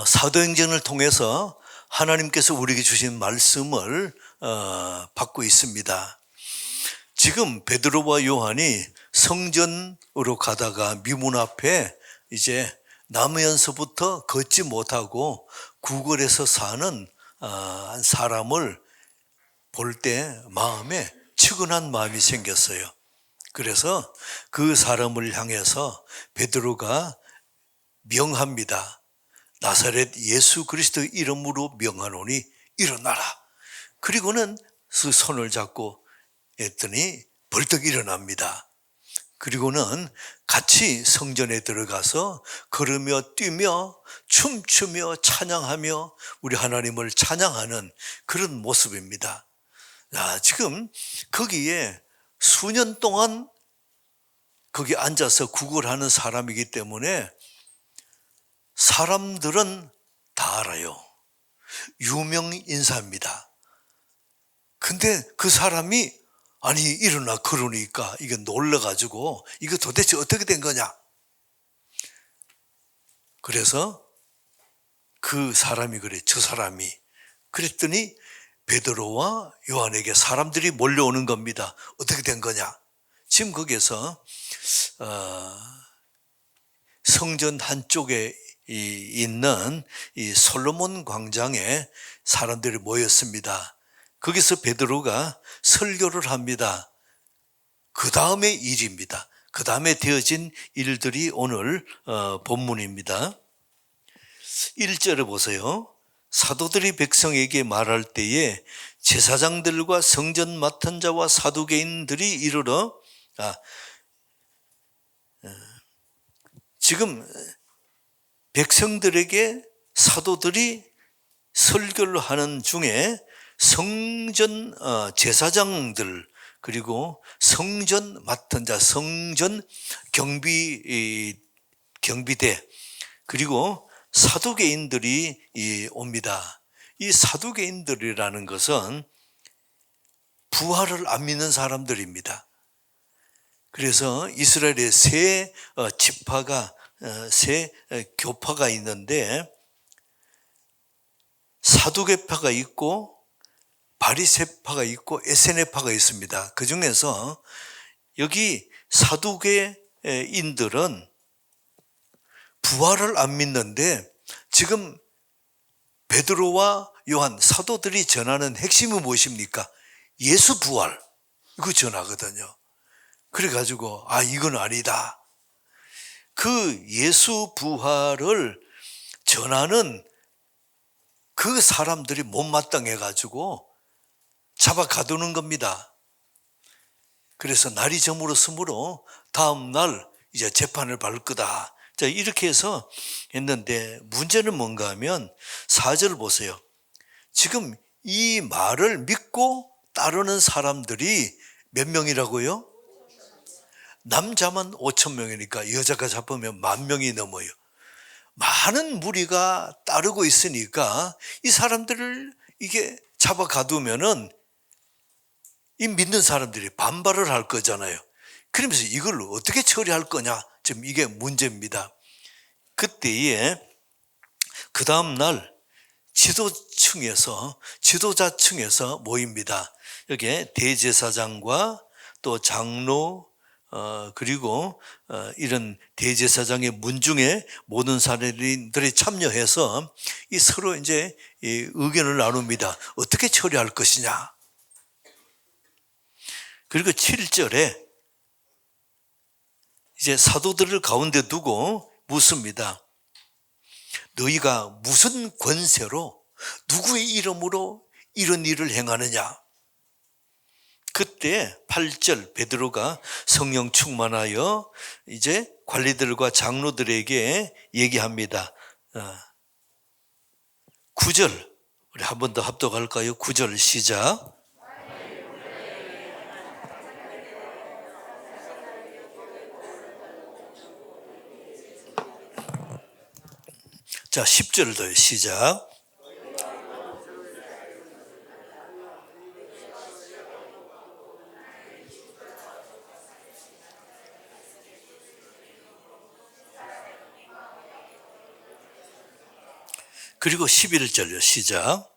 사도행전을 통해서 하나님께서 우리에게 주신 말씀을 받고 있습니다. 지금 베드로와 요한이 성전으로 가다가 미문 앞에 이제 나무현서부터 걷지 못하고 구걸해서 사는 한 사람을 볼 때 마음에 측은한 마음이 생겼어요. 그래서 그 사람을 향해서 베드로가 명합니다. 나사렛 예수 그리스도 이름으로 명하노니 일어나라. 그리고는 그 손을 잡고 했더니 벌떡 일어납니다. 그리고는 같이 성전에 들어가서 걸으며 뛰며 춤추며 찬양하며 우리 하나님을 찬양하는 그런 모습입니다. 지금 거기에 수년 동안 거기 앉아서 구걸하는 사람이기 때문에 사람들은 다 알아요. 유명 인사입니다. 근데 그 사람이 아니 일어나 그러니까 이게 놀라가지고 이거 도대체 어떻게 된 거냐. 그래서 그 사람이 그래, 저 사람이 그랬더니 베드로와 요한에게 사람들이 몰려오는 겁니다. 어떻게 된 거냐. 지금 거기에서 성전 한쪽에 있는 이 솔로몬 광장에 사람들이 모였습니다. 거기서 베드로가 설교를 합니다. 그 다음의 일입니다. 그 다음에 되어진 일들이 오늘 본문입니다. 1절에 보세요. 사도들이 백성에게 말할 때에 제사장들과 성전 맡은 자와 사두개인들이 이르러 지금 백성들에게 사도들이 설교를 하는 중에 성전 제사장들 그리고 성전 맡은 자, 성전 경비대 그리고 사두개인들이 옵니다. 이 사두개인들이라는 것은 부활을 안 믿는 사람들입니다. 그래서 이스라엘에 세 지파가 세 교파가 있는데 사두개파가 있고 바리새파가 있고 에세네파가 있습니다. 그 중에서 여기 사두개인들은 부활을 안 믿는데 지금 베드로와 요한 사도들이 전하는 핵심은 무엇입니까? 예수 부활 이거 전하거든요. 그래가지고 이건 아니다. 그 예수 부활을 전하는 그 사람들이 못마땅해가지고 잡아 가두는 겁니다. 그래서 날이 저물었으므로 다음 날 이제 재판을 받을 거다. 자, 이렇게 해서 했는데 문제는 뭔가 하면 4절 보세요. 지금 이 말을 믿고 따르는 사람들이 몇 명이라고요? 남자만 5,000명이니까 여자가 잡으면 10,000명이 넘어요. 많은 무리가 따르고 있으니까 이 사람들을 이게 잡아 가두면은 이 믿는 사람들이 반발을 할 거잖아요. 그러면서 이걸 어떻게 처리할 거냐? 지금 이게 문제입니다. 그때에 그 다음 날 지도자층에서 모입니다. 여기에 대제사장과 또 장로 그리고 이런 대제사장의 문중에 모든 사람들이 참여해서 이 서로 이제 의견을 나눕니다. 어떻게 처리할 것이냐. 그리고 7절에 이제 사도들을 가운데 두고 묻습니다. 너희가 무슨 권세로 누구의 이름으로 이런 일을 행하느냐? 그때 8절 베드로가 성령 충만하여 이제 관리들과 장로들에게 얘기합니다. 9절 우리 한 번 더 합독할까요? 9절 시작. 자, 10절도 시작. 그리고 11절요. 시작.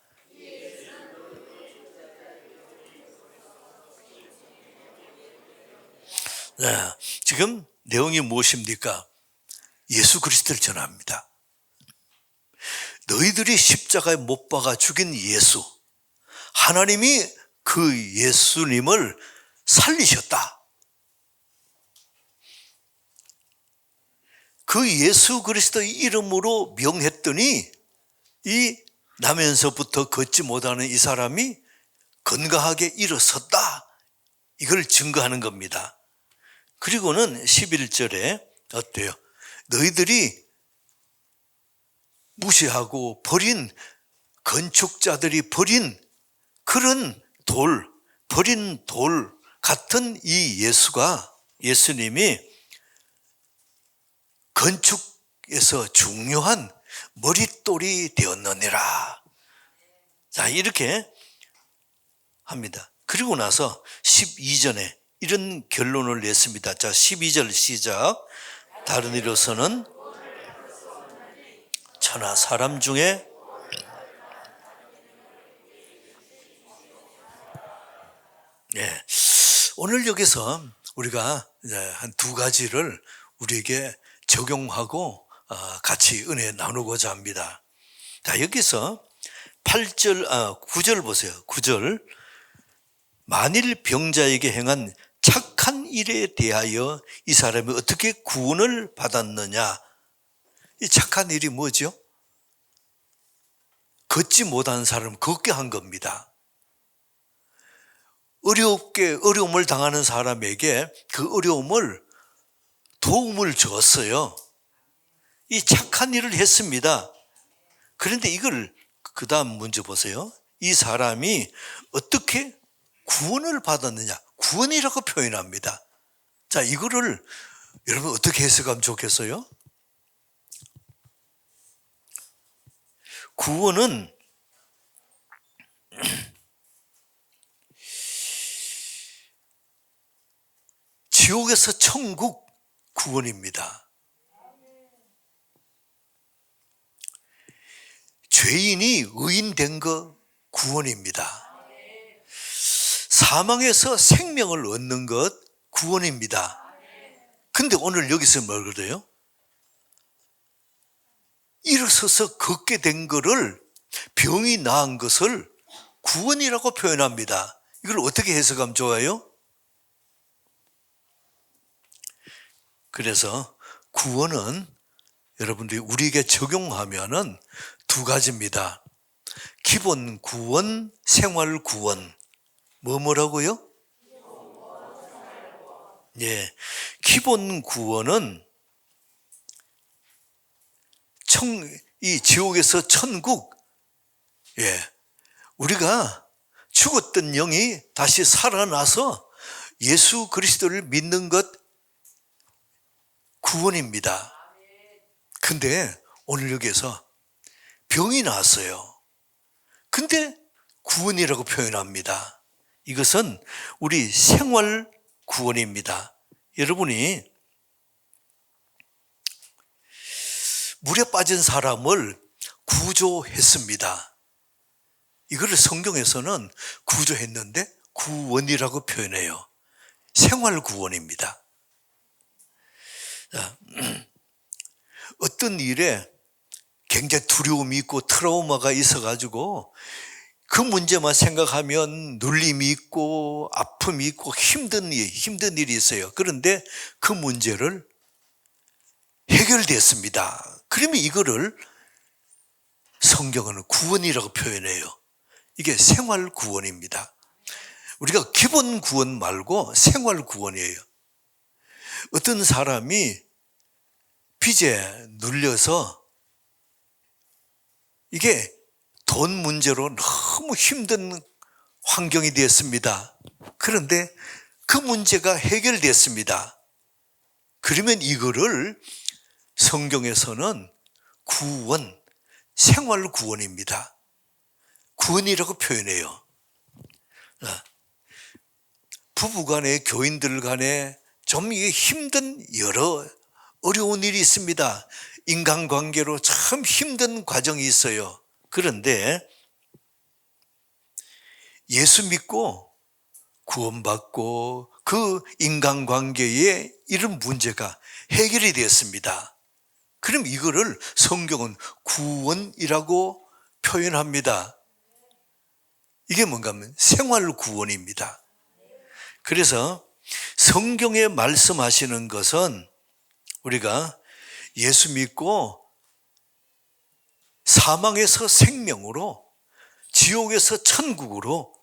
네, 지금 내용이 무엇입니까? 예수 그리스도를 전합니다. 너희들이 십자가에 못 박아 죽인 예수, 하나님이 그 예수님을 살리셨다. 그 예수 그리스도의 이름으로 명했더니 이 나면서부터 걷지 못하는 이 사람이 건강하게 일어섰다. 이걸 증거하는 겁니다. 그리고는 11절에 어때요? 너희들이 무시하고 버린 건축자들이 버린 그런 버린 돌 같은 이 예수님이 건축에서 중요한 머릿돌이 되었느니라. 자, 이렇게 합니다. 그리고 나서 12절에 이런 결론을 냈습니다. 자, 12절 시작. 다른 이로서는 천하 사람 중에 네, 오늘 여기서 우리가 한 두 가지를 우리에게 적용하고 같이 은혜 나누고자 합니다. 자, 여기서 9절 보세요. 9절. 만일 병자에게 행한 착한 일에 대하여 이 사람이 어떻게 구원을 받았느냐? 이 착한 일이 뭐죠? 걷지 못한 사람을 걷게 한 겁니다. 어려움을 당하는 사람에게 그 어려움을 도움을 줬어요. 이 착한 일을 했습니다. 그런데 이걸 그 다음 문제 보세요. 이 사람이 어떻게 구원을 받았느냐? 구원이라고 표현합니다. 자, 이거를 여러분 어떻게 해석하면 좋겠어요? 구원은 지옥에서 천국 구원입니다. 죄인이 의인된 것 구원입니다. 사망에서 생명을 얻는 것 구원입니다. 근데 오늘 여기서 뭘 그래요? 일어서서 걷게 된 것을, 병이 나은 것을 구원이라고 표현합니다. 이걸 어떻게 해석하면 좋아요? 그래서 구원은 여러분들이 우리에게 적용하면은 두 가지입니다. 기본 구원, 생활 구원. 뭐라고요? 예. 기본 구원은 이 지옥에서 천국, 예. 우리가 죽었던 영이 다시 살아나서 예수 그리스도를 믿는 것 구원입니다. 근데 오늘 여기에서 병이 나왔어요. 근데 구원이라고 표현합니다. 이것은 우리 생활 구원입니다. 여러분이 물에 빠진 사람을 구조했습니다. 이거를 성경에서는 구조했는데 구원이라고 표현해요. 생활 구원입니다. 자, 어떤 일에 굉장히 두려움이 있고 트라우마가 있어가지고 그 문제만 생각하면 눌림이 있고 아픔이 있고 힘든 일이 있어요. 그런데 그 문제를 해결됐습니다. 그러면 이거를 성경은 구원이라고 표현해요. 이게 생활 구원입니다. 우리가 기본 구원 말고 생활 구원이에요. 어떤 사람이 빚에 눌려서 이게 돈 문제로 너무 힘든 환경이 되었습니다. 그런데 그 문제가 해결됐습니다. 그러면 이거를 성경에서는 구원, 생활 구원입니다. 구원이라고 표현해요. 부부간에, 교인들 간에 좀 이게 힘든 여러 어려운 일이 있습니다. 인간관계로 참 힘든 과정이 있어요. 그런데 예수 믿고 구원받고 그 인간관계에 이런 문제가 해결이 되었습니다. 그럼 이거를 성경은 구원이라고 표현합니다. 이게 뭔가 하면 생활 구원입니다. 그래서 성경에 말씀하시는 것은 우리가 예수 믿고 사망에서 생명으로 지옥에서 천국으로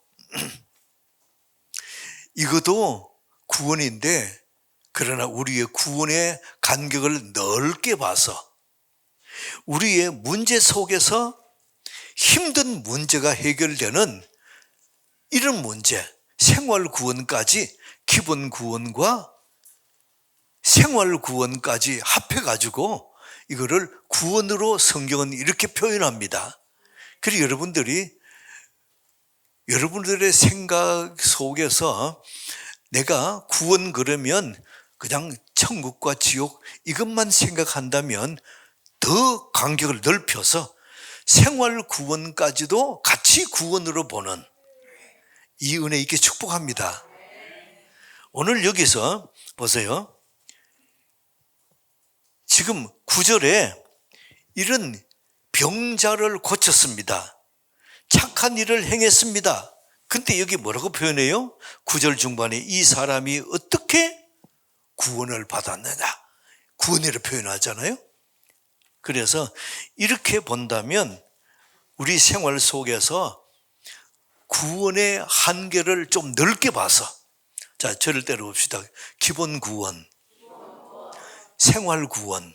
이것도 구원인데, 그러나 우리의 구원의 간격을 넓게 봐서 우리의 문제 속에서 힘든 문제가 해결되는 이런 문제, 생활 구원까지, 기본 구원과 생활 구원까지 합해가지고 이거를 구원으로 성경은 이렇게 표현합니다. 그리고 여러분들의 생각 속에서 내가 구원 그러면 그냥 천국과 지옥 이것만 생각한다면 더 간격을 넓혀서 생활 구원까지도 같이 구원으로 보는 이 은혜 있게 축복합니다. 오늘 여기서 보세요. 지금 9절에 이런 병자를 고쳤습니다. 착한 일을 행했습니다. 근데 여기 뭐라고 표현해요? 9절 중반에 이 사람이 어떻게 구원을 받았느냐, 구원이라고 표현하잖아요. 그래서 이렇게 본다면 우리 생활 속에서 구원의 한계를 좀 넓게 봐서, 자, 저를 때려봅시다. 기본 구원, 생활 구원,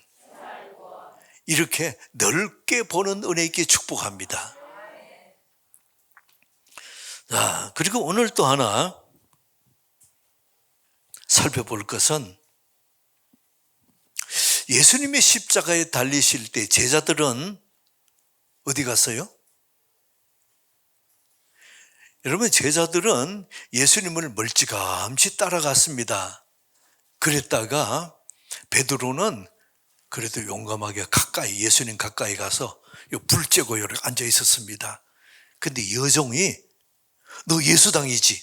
이렇게 넓게 보는 은혜 있게 축복합니다. 자, 그리고 오늘 또 하나 살펴볼 것은, 예수님의 십자가에 달리실 때 제자들은 어디 갔어요? 여러분, 제자들은 예수님을 멀찌감치 따라갔습니다. 그랬다가 베드로는 그래도 용감하게 가까이, 예수님 가까이 가서 불 쬐고 이렇게 앉아 있었습니다. 근데 여종이 너 예수당이지?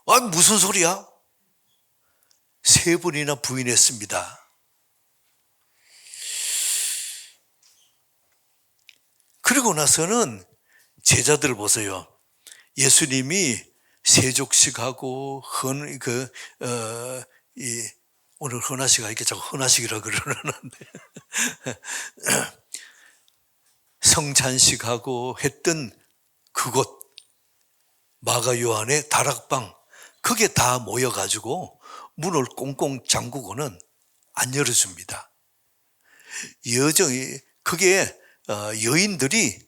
아, 무슨 소리야? 3번이나 부인했습니다. 그리고 나서는 제자들 보세요. 예수님이 세족식하고 오늘 헌화식 이렇게 자꾸 헌화식이라고 그러는데 성찬식하고 했던 그곳, 마가 요한의 다락방, 그게 다 모여가지고 문을 꽁꽁 잠그고는 안 열어줍니다. 여정이, 그게 여인들이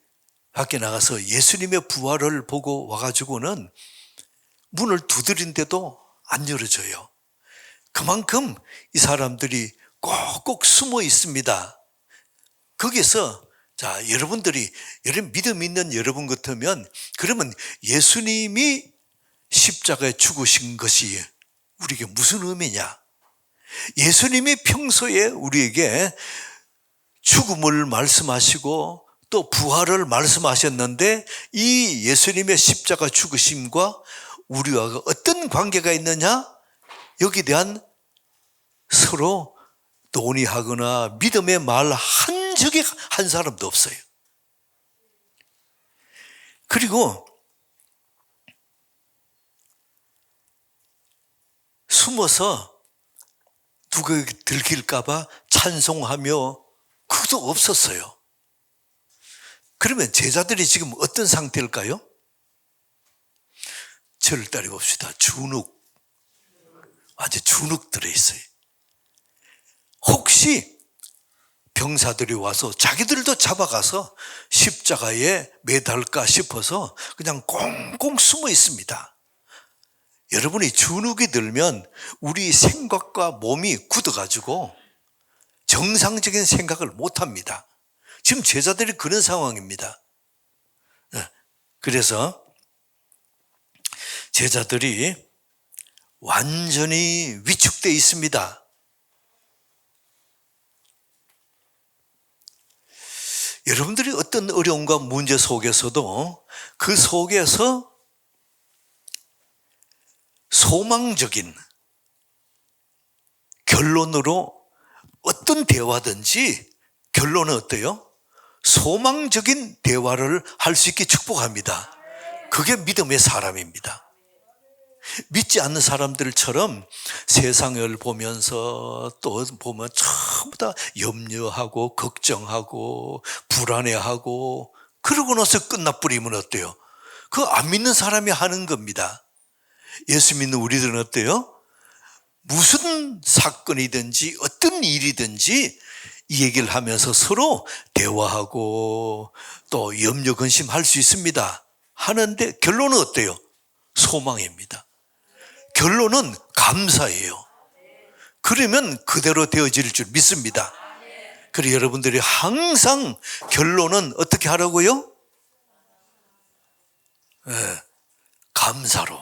밖에 나가서 예수님의 부활을 보고 와가지고는 문을 두드린데도 안 열어줘요. 그만큼 이 사람들이 꼭꼭 숨어 있습니다. 거기서, 자, 여러분들이 믿음 있는 여러분 같으면, 그러면 예수님이 십자가에 죽으신 것이 우리에게 무슨 의미냐? 예수님이 평소에 우리에게 죽음을 말씀하시고 또 부활을 말씀하셨는데, 이 예수님의 십자가 죽으심과 우리와 어떤 관계가 있느냐? 여기에 대한 서로 논의하거나 믿음의 말 한 적이 한 사람도 없어요. 그리고 숨어서 누가 들킬까봐 찬송하며 그것도 없었어요. 그러면 제자들이 지금 어떤 상태일까요? 저를 따라 봅시다. 주눅. 완전 주눅 들어있어요. 혹시 병사들이 와서 자기들도 잡아가서 십자가에 매달까 싶어서 그냥 꽁꽁 숨어 있습니다. 여러분이 주눅이 들면 우리 생각과 몸이 굳어가지고 정상적인 생각을 못합니다. 지금 제자들이 그런 상황입니다. 그래서 제자들이 완전히 위축되어 있습니다. 여러분들이 어떤 어려움과 문제 속에서도 그 속에서 소망적인 결론으로 어떤 대화든지 결론은 어때요? 소망적인 대화를 할 수 있게 축복합니다. 그게 믿음의 사람입니다. 믿지 않는 사람들처럼 세상을 보면서 또 보면 전부 다 염려하고 걱정하고 불안해하고 그러고 나서 끝나버리면 어때요? 그거 안 믿는 사람이 하는 겁니다. 예수 믿는 우리들은 어때요? 무슨 사건이든지 어떤 일이든지 이 얘기를 하면서 서로 대화하고 또 염려 근심할 수 있습니다. 하는데 결론은 어때요? 소망입니다. 결론은 감사예요. 그러면 그대로 되어질 줄 믿습니다. 그래서 여러분들이 항상 결론은 어떻게 하라고요? 네, 감사로.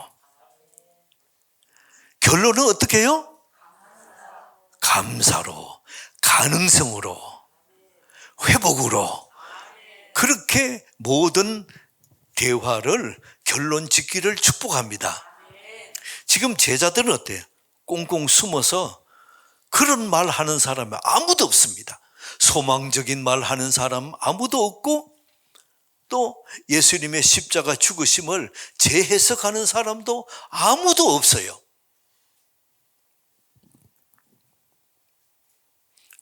결론은 어떻게 해요? 감사로, 가능성으로, 회복으로. 그렇게 모든 대화를 결론 짓기를 축복합니다. 지금 제자들은 어때요? 꽁꽁 숨어서 그런 말 하는 사람이 아무도 없습니다. 소망적인 말 하는 사람 아무도 없고 또 예수님의 십자가 죽으심을 재해석하는 사람도 아무도 없어요.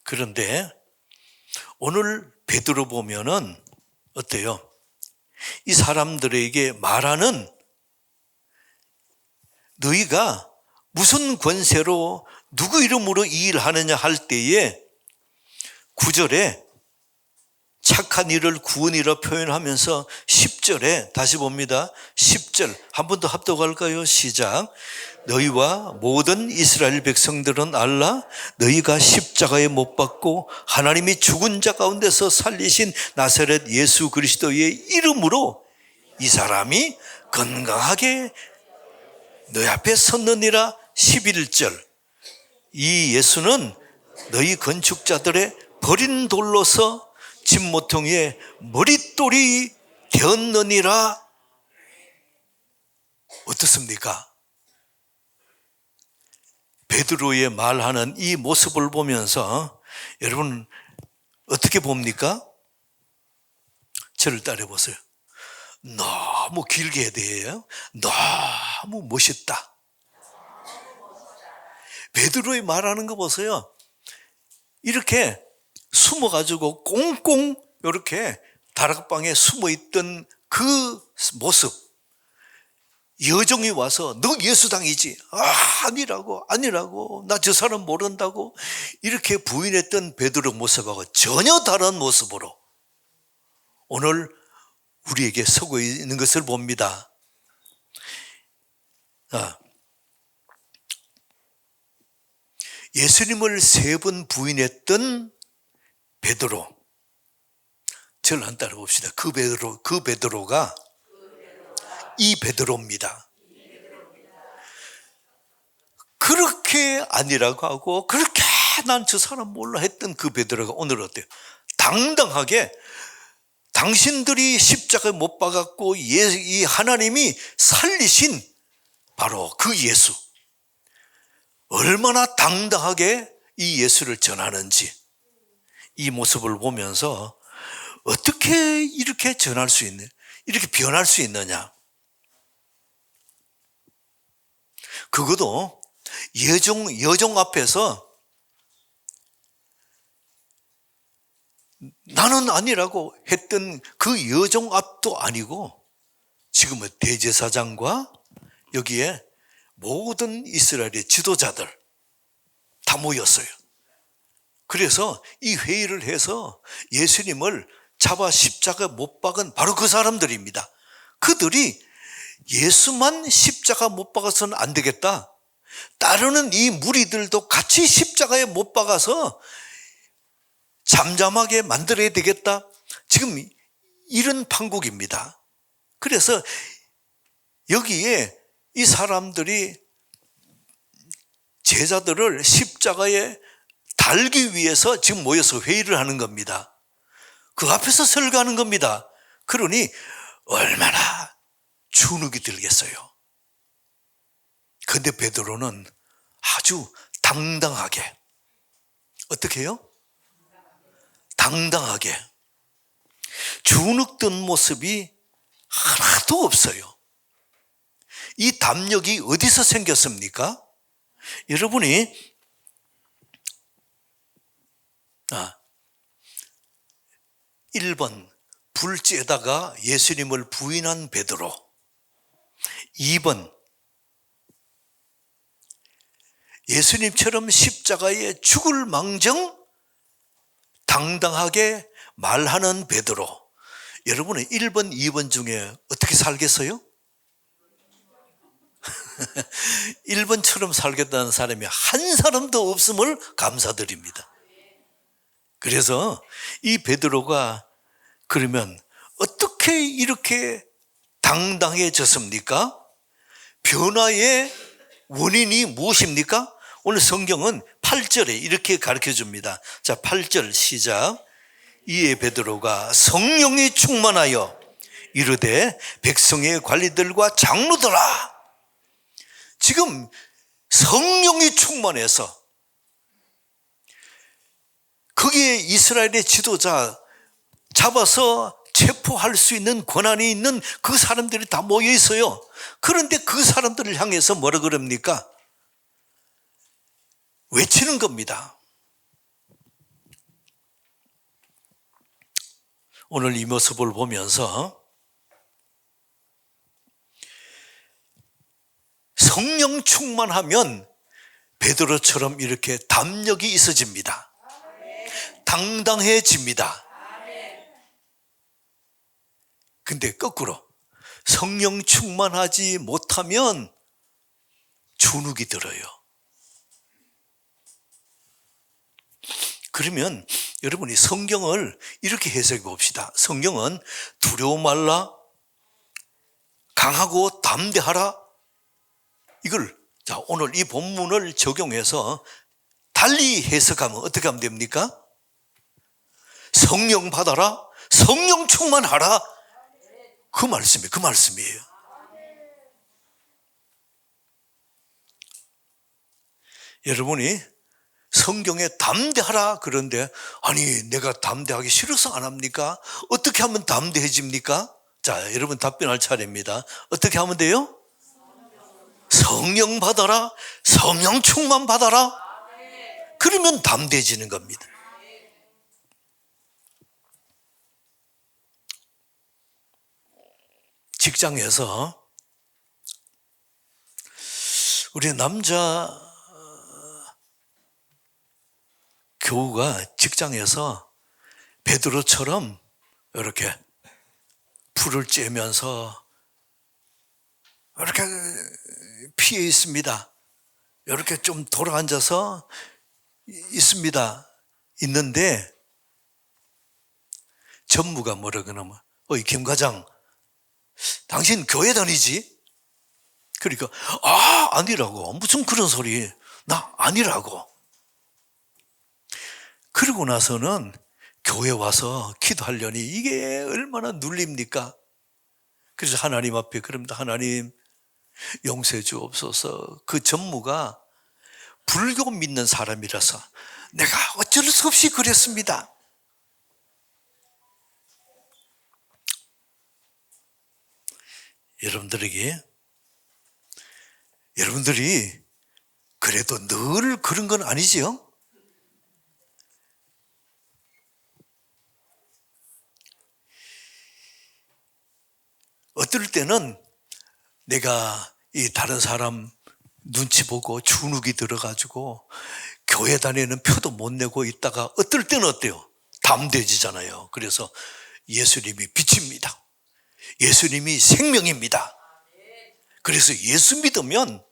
그런데 오늘 베드로 보면은 어때요? 이 사람들에게 말하는 너희가 무슨 권세로 누구 이름으로 이 일을 하느냐 할 때에 9절에 착한 일을 구원이라 표현하면서 10절에 다시 봅니다. 10절 한 번 더 합독할까요? 시작. 너희와 모든 이스라엘 백성들은 알라 너희가 십자가에 못 박고 하나님이 죽은 자 가운데서 살리신 나사렛 예수 그리스도의 이름으로 이 사람이 건강하게 너희 앞에 섰느니라. 11절 이 예수는 너희 건축자들의 버린 돌로서 진모퉁이의 머릿돌이 되었느니라. 어떻습니까? 베드로의 말하는 이 모습을 보면서 여러분 어떻게 봅니까? 저를 따라 보세요. 너무 길게 해야 돼요. 너무 멋있다. 베드로의 말하는 거 보세요. 이렇게 숨어가지고 꽁꽁 이렇게 다락방에 숨어있던 그 모습. 여종이 와서 너 예수당이지. 아니라고 나 저 사람 모른다고 이렇게 부인했던 베드로 모습하고 전혀 다른 모습으로 오늘 우리에게 서고 있는 것을 봅니다. 예수님을 3번 부인했던 베드로. 저를 한 따라 봅시다. 그 베드로가 이 베드로입니다. 그렇게 아니라고 하고 그렇게 난 저 사람 몰라 했던 그 베드로가 오늘 어때요? 당당하게 당신들이 십자가에 못 박았고 이 하나님이 살리신 바로 그 예수. 얼마나 당당하게 이 예수를 전하는지 이 모습을 보면서 어떻게 이렇게 전할 수 있는, 이렇게 변할 수 있느냐. 그것도 여종 앞에서 나는 아니라고 했던 그 여종 앞도 아니고 지금은 대제사장과 여기에 모든 이스라엘의 지도자들 다 모였어요. 그래서 이 회의를 해서 예수님을 잡아 십자가에 못 박은 바로 그 사람들입니다. 그들이 예수만 십자가 못 박아서는 안 되겠다. 따르는 이 무리들도 같이 십자가에 못 박아서 잠잠하게 만들어야 되겠다. 지금 이런 판국입니다. 그래서 여기에 이 사람들이 제자들을 십자가에 달기 위해서 지금 모여서 회의를 하는 겁니다. 그 앞에서 설교하는 겁니다. 그러니 얼마나 주눅이 들겠어요. 근데 베드로는 아주 당당하게, 어떻게 해요? 당당하게 주눅 든 모습이 하나도 없어요. 이 담력이 어디서 생겼습니까? 여러분이 1번 불지에다가 예수님을 부인한 베드로, 2번 예수님처럼 십자가에 죽을 망정 당당하게 말하는 베드로. 여러분은 1번, 2번 중에 어떻게 살겠어요? 1번처럼 살겠다는 사람이 한 사람도 없음을 감사드립니다. 그래서 이 베드로가 그러면 어떻게 이렇게 당당해졌습니까? 변화의 원인이 무엇입니까? 오늘 성경은 8절에 이렇게 가르쳐 줍니다. 자, 8절 시작. 이에 베드로가 성령이 충만하여 이르되 백성의 관리들과 장로들아. 지금 성령이 충만해서 거기에 이스라엘의 지도자 잡아서 체포할 수 있는 권한이 있는 그 사람들이 다 모여 있어요. 그런데 그 사람들을 향해서 뭐라 그럽니까? 외치는 겁니다. 오늘 이 모습을 보면서 성령 충만하면 베드로처럼 이렇게 담력이 있어집니다. 당당해집니다. 근데 거꾸로 성령 충만하지 못하면 주눅이 들어요. 그러면 여러분이 성경을 이렇게 해석해 봅시다. 성경은 두려워 말라, 강하고 담대하라. 이걸 자, 오늘 이 본문을 적용해서 달리 해석하면 어떻게 하면 됩니까? 성령 받아라, 성령 충만하라. 그 말씀이에요. 여러분이 성경에 담대하라 그런데 아니 내가 담대하기 싫어서 안 합니까? 어떻게 하면 담대해집니까? 자, 여러분 답변할 차례입니다. 어떻게 하면 돼요? 성령 받아라, 성령 충만 받아라. 그러면 담대해지는 겁니다. 직장에서 우리 남자 교우가 직장에서 베드로처럼 이렇게 불을 쬐면서 이렇게 피해 있습니다. 이렇게 좀 돌아앉아서 있는데 전무가 뭐라 그러면 어이 김 과장, 당신 교회 다니지? 그러니까 아니라고. 무슨 그런 소리. 나 아니라고. 그러고 나서는 교회 와서 기도하려니 이게 얼마나 눌립니까? 그래서 하나님 앞에 그럽니다. 하나님 용서해 주옵소서. 그 전무가 불교 믿는 사람이라서 내가 어쩔 수 없이 그랬습니다. 여러분들이 그래도 늘 그런 건 아니지요? 어떨 때는 내가 이 다른 사람 눈치 보고 주눅이 들어가지고 교회 다니는 표도 못 내고 있다가 어떨 때는 어때요? 담대해지잖아요. 그래서 예수님이 빛입니다. 예수님이 생명입니다. 그래서 예수 믿으면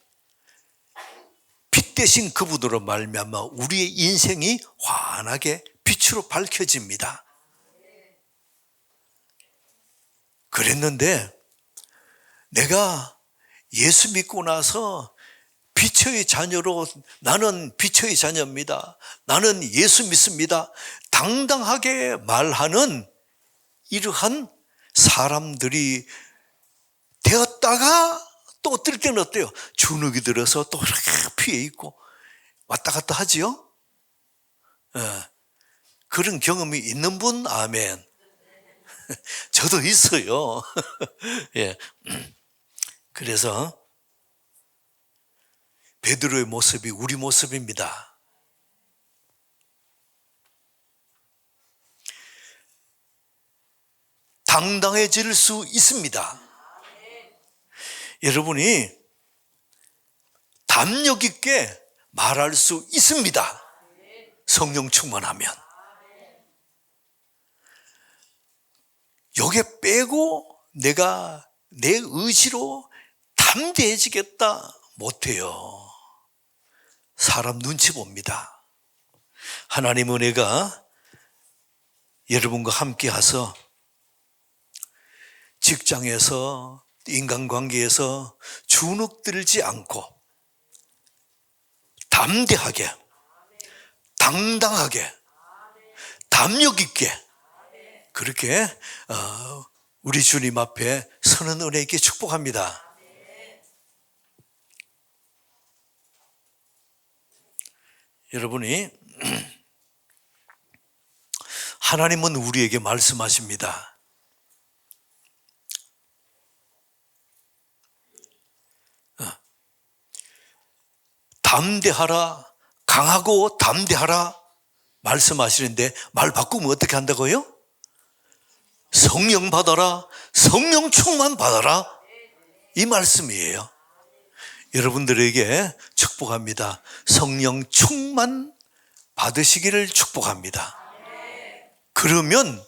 빛 대신 그분으로 말미암아 우리의 인생이 환하게 빛으로 밝혀집니다. 그랬는데 내가 예수 믿고 나서 빛의 자녀로, 나는 빛의 자녀입니다, 나는 예수 믿습니다, 당당하게 말하는 이러한 사람들이 되었다가 또 어떨 때는 어때요? 주눅이 들어서 또 이렇게 피해 있고 왔다 갔다 하지요? 그런 경험이 있는 분, 아멘. 저도 있어요. 예. 그래서 베드로의 모습이 우리 모습입니다. 당당해질 수 있습니다. 여러분이 담력 있게 말할 수 있습니다. 성령 충만하면. 여기에 빼고 내가 내 의지로 담대해지겠다 못해요. 사람 눈치 봅니다. 하나님 은혜가 여러분과 함께 하서 직장에서 인간관계에서 주눅 들지 않고 담대하게 당당하게 담력 있게 그렇게 우리 주님 앞에 서는 은혜 있게 축복합니다. 여러분이 하나님은 우리에게 말씀하십니다. 담대하라, 강하고 담대하라 말씀하시는데 말 바꾸면 어떻게 한다고요? 성령 받아라, 성령 충만 받아라 이 말씀이에요. 여러분들에게 축복합니다. 성령 충만 받으시기를 축복합니다. 그러면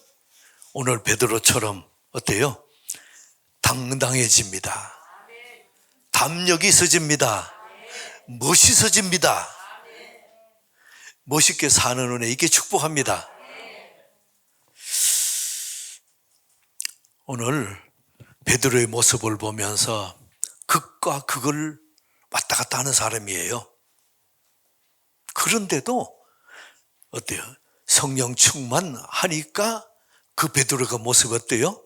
오늘 베드로처럼 어때요? 당당해집니다. 담력이 있어집니다. 멋있어집니다. 멋있게 사는 은혜 있게 축복합니다. 오늘 베드로의 모습을 보면서 극과 극을 왔다 갔다 하는 사람이에요. 그런데도 어때요? 성령 충만하니까 그 베드로가 모습이 어때요?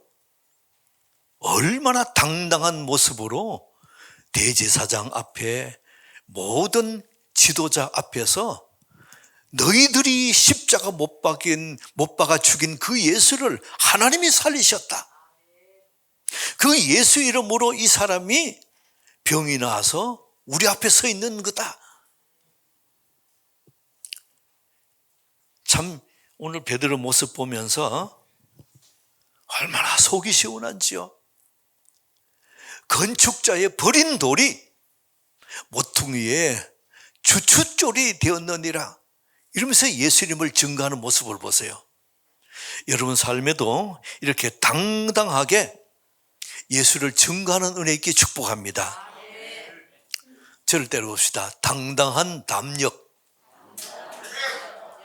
얼마나 당당한 모습으로 대제사장 앞에 모든 지도자 앞에서 너희들이 십자가 못 박아 죽인 그 예수를 하나님이 살리셨다. 그 예수 이름으로 이 사람이 병이 나서 우리 앞에 서 있는 거다. 참 오늘 베드로 모습 보면서 얼마나 속이 시원한지요. 건축자의 버린 돌이 모퉁이에 주춧돌이 되었느니라 이러면서 예수님을 증거하는 모습을 보세요. 여러분 삶에도 이렇게 당당하게 예수를 증거하는 은혜 있게 축복합니다. 저를 때려봅시다. 당당한 담력.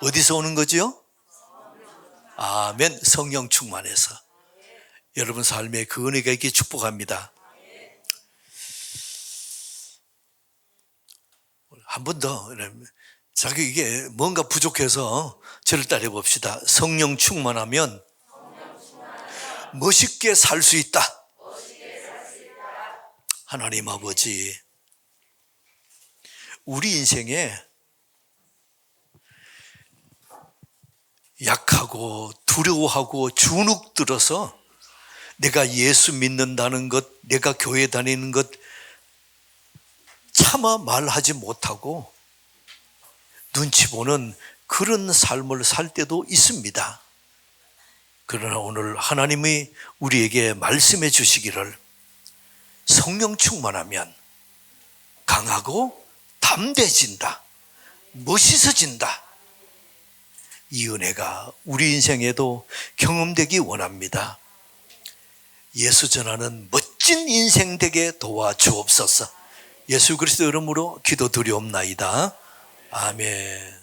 어디서 오는 거지요? 아멘. 성령 충만해서. 여러분 삶에 그 은혜가 있게 축복합니다. 한 번 더. 자기 이게 뭔가 부족해서 저를 따라 봅시다. 성령 충만하면 멋있게 살 수 있다. 하나님 아버지, 우리 인생에 약하고 두려워하고 주눅 들어서 내가 예수 믿는다는 것, 내가 교회 다니는 것 차마 말하지 못하고 눈치 보는 그런 삶을 살 때도 있습니다. 그러나 오늘 하나님이 우리에게 말씀해 주시기를 성령 충만하면 강하고 담대해진다. 멋있어진다. 이 은혜가 우리 인생에도 경험되기 원합니다. 예수 전하는 멋진 인생 되게 도와주옵소서. 예수 그리스도 이름으로 기도드리옵나이다. 아멘.